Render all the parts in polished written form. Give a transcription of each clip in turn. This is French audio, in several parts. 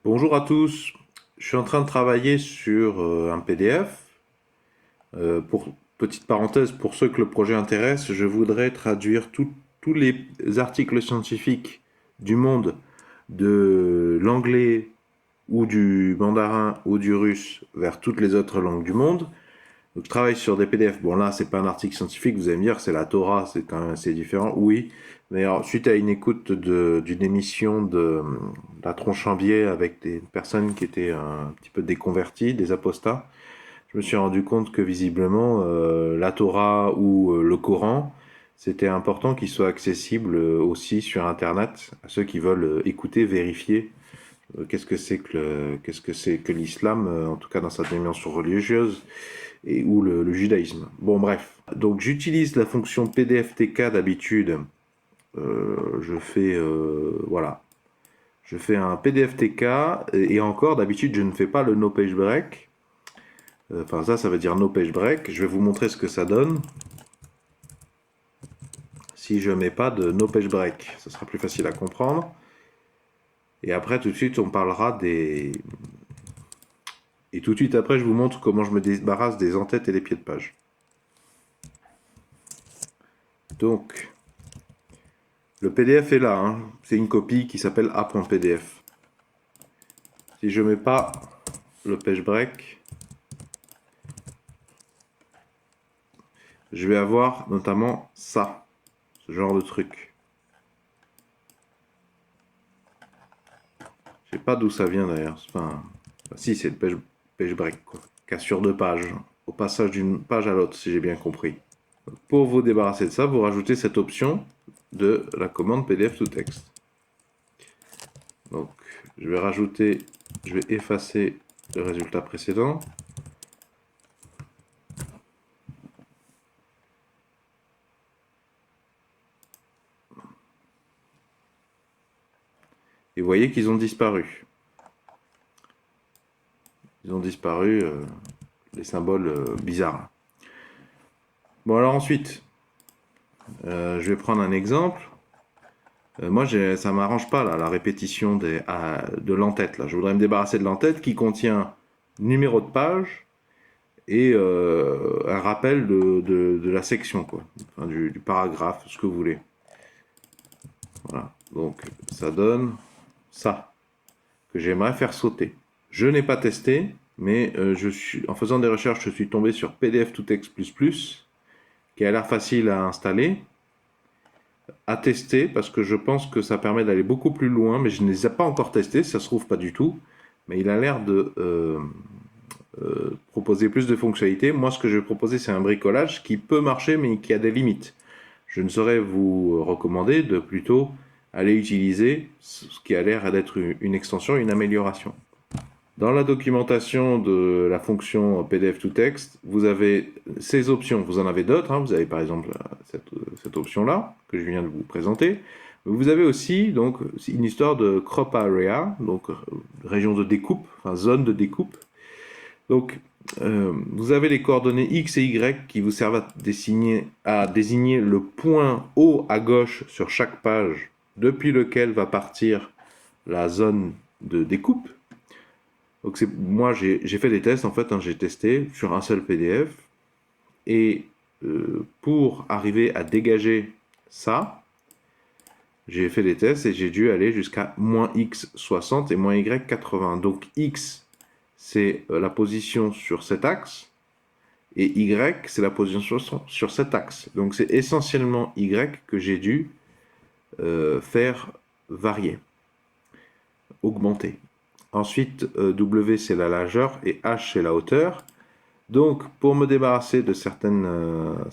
Bonjour à tous, je suis en train de travailler sur un PDF. Pour petite parenthèse, pour ceux que le projet intéresse, je voudrais traduire tous les articles scientifiques du monde de l'anglais ou du mandarin ou du russe vers toutes les autres langues du monde. Donc, je travaille sur des PDF. Bon, là, c'est pas un article scientifique, vous allez me dire, c'est la Torah, c'est quand même assez différent. Oui, mais alors, suite à une écoute d'une émission de la Tronchambier avec des personnes qui étaient un petit peu déconverties, des apostats, je me suis rendu compte que visiblement, la Torah ou le Coran, c'était important qu'il soit accessible aussi sur Internet à ceux qui veulent écouter, vérifier qu'est-ce que c'est que l'islam, en tout cas dans sa dimension religieuse et ou le judaïsme. Bon, bref. Donc, j'utilise la fonction PDFTK d'habitude. Voilà. Je fais un PDFTK et encore, d'habitude, je ne fais pas le no page break. Enfin, ça veut dire no page break. Je vais vous montrer ce que ça donne si je mets pas de no page break. Ce sera plus facile à comprendre. Et après, tout de suite, on parlera des. Et tout de suite après, je vous montre comment je me débarrasse des entêtes et des pieds de page. Donc, le PDF est là, hein. C'est une copie qui s'appelle A.pdf. Si je mets pas le page break, je vais avoir notamment ça, ce genre de truc. Je sais pas d'où ça vient d'ailleurs. Enfin, si, c'est le page break, quoi. Cassure de page, au passage d'une page à l'autre, si j'ai bien compris. Pour vous débarrasser de ça, vous rajoutez cette option de la commande PDF to text. Donc, je vais effacer le résultat précédent. Et vous voyez qu'ils ont disparu. Ils ont disparu, les symboles bizarres. Bon, alors ensuite, je vais prendre un exemple. Moi, ça m'arrange pas, là, la répétition de l'entête. Là. Je voudrais me débarrasser de l'entête qui contient numéro de page et un rappel de la section, quoi. Enfin, du paragraphe, ce que vous voulez. Voilà. Donc, ça donne ça, que j'aimerais faire sauter. Je n'ai pas testé, mais en faisant des recherches, je suis tombé sur PDF to text++, qui a l'air facile à installer, à tester, parce que je pense que ça permet d'aller beaucoup plus loin, mais je ne les ai pas encore testés, ça se trouve pas du tout, mais il a l'air de proposer plus de fonctionnalités. Moi, ce que je vais proposer, c'est un bricolage qui peut marcher, mais qui a des limites. Je ne saurais vous recommander de plutôt aller utiliser ce qui a l'air d'être une extension, une amélioration. Dans la documentation de la fonction PDF to text, vous avez ces options. Vous en avez d'autres. Hein. Vous avez par exemple cette option-là que je viens de vous présenter. Vous avez aussi donc une histoire de crop area, donc région de découpe, enfin zone de découpe. Donc vous avez les coordonnées X et Y qui vous servent à désigner le point haut à gauche sur chaque page depuis lequel va partir la zone de découpe. Donc moi j'ai fait des tests en fait, hein, j'ai testé sur un seul PDF et pour arriver à dégager ça, j'ai fait des tests et j'ai dû aller jusqu'à -x 60 et -y 80. Donc x c'est la position sur cet axe et y c'est la position sur cet axe. Donc c'est essentiellement y que j'ai dû faire varier, augmenter. Ensuite, W c'est la largeur et H c'est la hauteur. Donc, pour me débarrasser de certains notes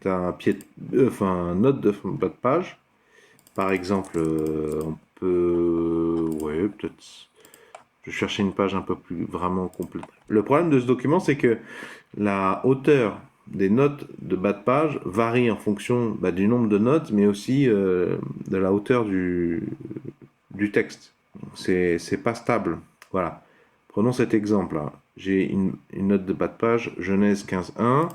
de bas de page, par exemple, on peut, ouais, peut-être, je vais chercher une page un peu plus vraiment complète. Le problème de ce document, c'est que la hauteur des notes de bas de page varie en fonction du nombre de notes, mais aussi de la hauteur du texte. C'est pas stable. Voilà. Prenons cet exemple. J'ai une note de bas de page, Genèse 15.1.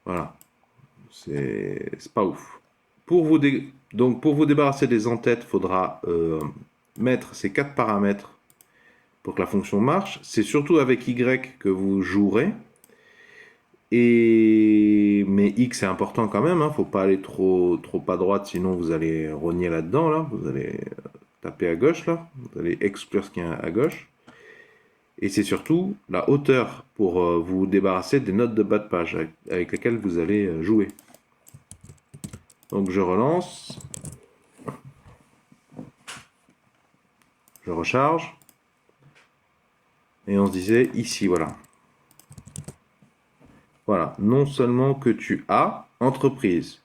Voilà. C'est pas ouf. Donc pour vous débarrasser des entêtes, il faudra mettre ces 4 paramètres pour que la fonction marche. C'est surtout avec Y que vous jouerez. Mais X est important quand même, hein. Faut pas aller trop à droite, sinon vous allez rogner là-dedans, là. Vous allez taper à gauche, là. Vous allez exclure ce qui est à gauche. Et c'est surtout la hauteur pour vous débarrasser des notes de bas de page avec lesquelles vous allez jouer. Donc je relance. Je recharge. Et on se disait ici, voilà. Voilà, non seulement que tu as entreprise.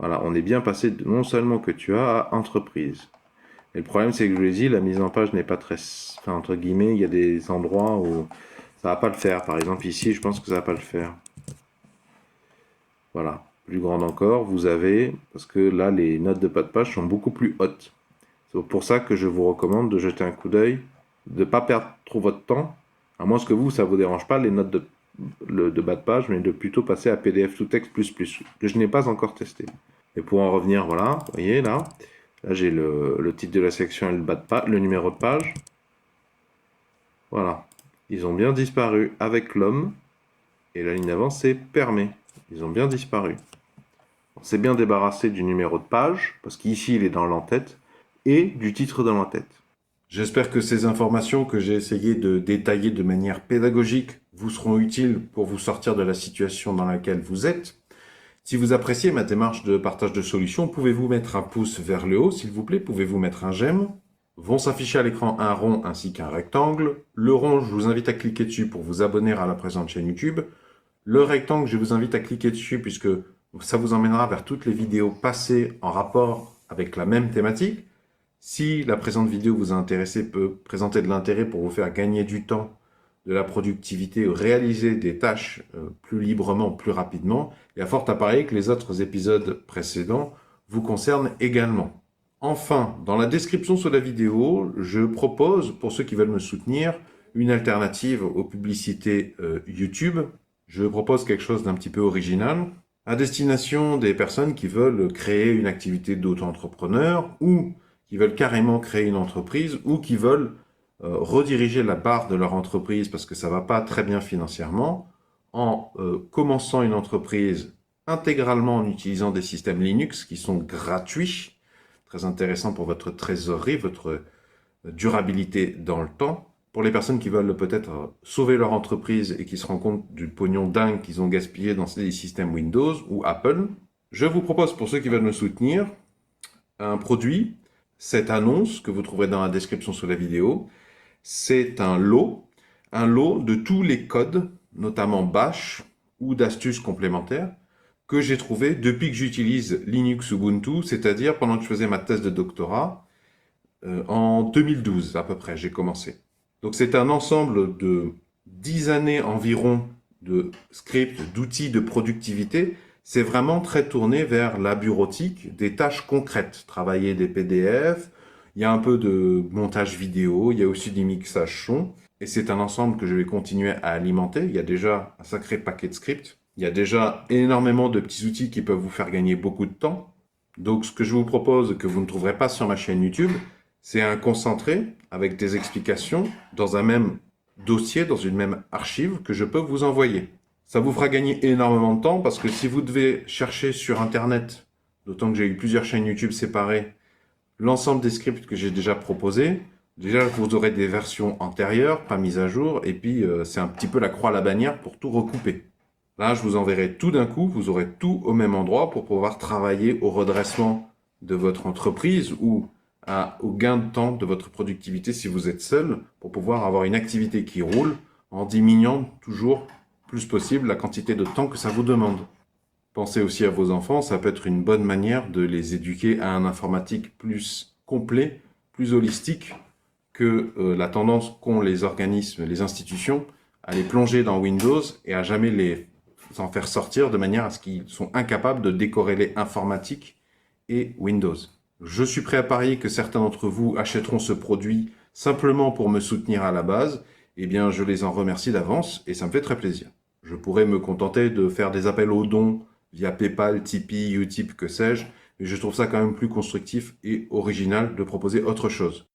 Voilà, on est bien passé de non seulement que tu as à entreprise. Et le problème, c'est que je vous l'ai dit, la mise en page n'est pas très... Enfin, entre guillemets, il y a des endroits où ça va pas le faire. Par exemple, ici, je pense que ça va pas le faire. Voilà, plus grande encore, vous avez... Parce que là, les notes de bas de page sont beaucoup plus hautes. C'est pour ça que je vous recommande de jeter un coup d'œil, de ne pas perdre trop votre temps, à moins que vous, ça ne vous dérange pas, les notes de bas de page, mais de plutôt passer à PDF to text++, que je n'ai pas encore testé. Et pour en revenir, voilà, vous voyez là j'ai le titre de la section et le bas de page, le numéro de page. Voilà, ils ont bien disparu avec l'homme, et la ligne d'avant c'est permet. Ils ont bien disparu. On s'est bien débarrassé du numéro de page, parce qu'ici il est dans l'entête, et du titre de l'entête. J'espère que ces informations que j'ai essayé de détailler de manière pédagogique vous seront utiles pour vous sortir de la situation dans laquelle vous êtes. Si vous appréciez ma démarche de partage de solutions, pouvez-vous mettre un pouce vers le haut, s'il vous plaît, pouvez-vous mettre un j'aime. Vont s'afficher à l'écran un rond ainsi qu'un rectangle. Le rond, je vous invite à cliquer dessus pour vous abonner à la présente chaîne YouTube. Le rectangle, je vous invite à cliquer dessus puisque ça vous emmènera vers toutes les vidéos passées en rapport avec la même thématique. Si la présente vidéo vous a intéressé, peut présenter de l'intérêt pour vous faire gagner du temps, de la productivité, réaliser des tâches plus librement, plus rapidement, il y a fort à parier que les autres épisodes précédents vous concernent également. Enfin, dans la description sous la vidéo, je propose, pour ceux qui veulent me soutenir, une alternative aux publicités YouTube. Je propose quelque chose d'un petit peu original, à destination des personnes qui veulent créer une activité d'auto-entrepreneur ou qui veulent carrément créer une entreprise ou qui veulent rediriger la barre de leur entreprise parce que ça ne va pas très bien financièrement en commençant une entreprise intégralement en utilisant des systèmes Linux qui sont gratuits, très intéressants pour votre trésorerie, votre durabilité dans le temps. Pour les personnes qui veulent peut-être sauver leur entreprise et qui se rendent compte du pognon dingue qu'ils ont gaspillé dans ces systèmes Windows ou Apple, je vous propose, pour ceux qui veulent me soutenir, un produit. Cette annonce que vous trouverez dans la description sous la vidéo, c'est un lot de tous les codes, notamment Bash ou d'astuces complémentaires, que j'ai trouvé depuis que j'utilise Linux Ubuntu, c'est-à-dire pendant que je faisais ma thèse de doctorat, en 2012 à peu près, j'ai commencé. Donc c'est un ensemble de 10 années environ de scripts, d'outils de productivité. C'est vraiment très tourné vers la bureautique, des tâches concrètes, travailler des PDF, il y a un peu de montage vidéo, il y a aussi du mixage son, et c'est un ensemble que je vais continuer à alimenter. Il y a déjà un sacré paquet de scripts, il y a déjà énormément de petits outils qui peuvent vous faire gagner beaucoup de temps. Donc ce que je vous propose, que vous ne trouverez pas sur ma chaîne YouTube, c'est un concentré avec des explications dans un même dossier, dans une même archive que je peux vous envoyer. Ça vous fera gagner énormément de temps parce que si vous devez chercher sur Internet, d'autant que j'ai eu plusieurs chaînes YouTube séparées, l'ensemble des scripts que j'ai déjà proposés, déjà vous aurez des versions antérieures, pas mises à jour, et puis c'est un petit peu la croix à la bannière pour tout recouper. Là, je vous enverrai tout d'un coup, vous aurez tout au même endroit pour pouvoir travailler au redressement de votre entreprise ou au gain de temps de votre productivité si vous êtes seul, pour pouvoir avoir une activité qui roule en diminuant toujours plus possible la quantité de temps que ça vous demande. Pensez aussi à vos enfants, ça peut être une bonne manière de les éduquer à un informatique plus complet, plus holistique que la tendance qu'ont les organismes, les institutions, à les plonger dans Windows et à jamais les en faire sortir de manière à ce qu'ils sont incapables de décorréler informatique et Windows. Je suis prêt à parier que certains d'entre vous achèteront ce produit simplement pour me soutenir à la base. Eh bien, je les en remercie d'avance et ça me fait très plaisir. Je pourrais me contenter de faire des appels aux dons via PayPal, Tipeee, Utip, que sais-je, mais je trouve ça quand même plus constructif et original de proposer autre chose.